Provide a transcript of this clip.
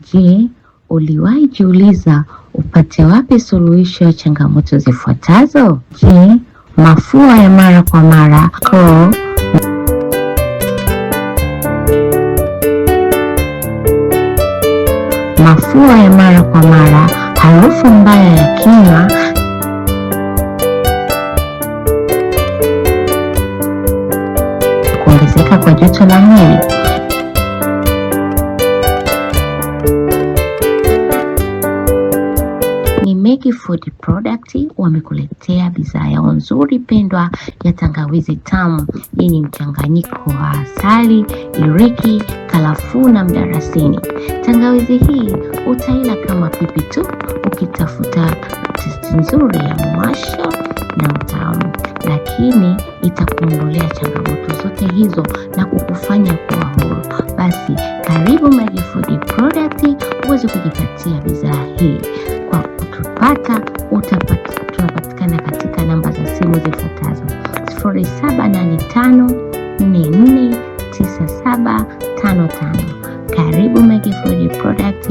Je, uliwahi jiuliza upate wapi suluhisho ya changamoto zifuatazo? Je, mafua ya mara kwa mara, koo, mafua ya mara kwa mara, harufu mbaya ya kinywa, kuongezeka kwa joto la mwili. Ni Maggie Food Product wamekuletea bidhaa yao nzuri pendwa ya tangawizi tamu yenye mchanganyiko wa asali, iliki, karafuu na mdarasini. Tangawizi hii utaila kama pipi tu ukitafuta testi nzuri ya mwasho na utamu, lakini itakuondolea changamoto zote hizo na kukufanya kuwa huru. Basi karibu Maggie Food Product uweze kujipatia bidhaa hii. Kwa kutupata tunapatikana katika namba za simu zifuatazo: 0785449755. Karibu Maggie Food Product.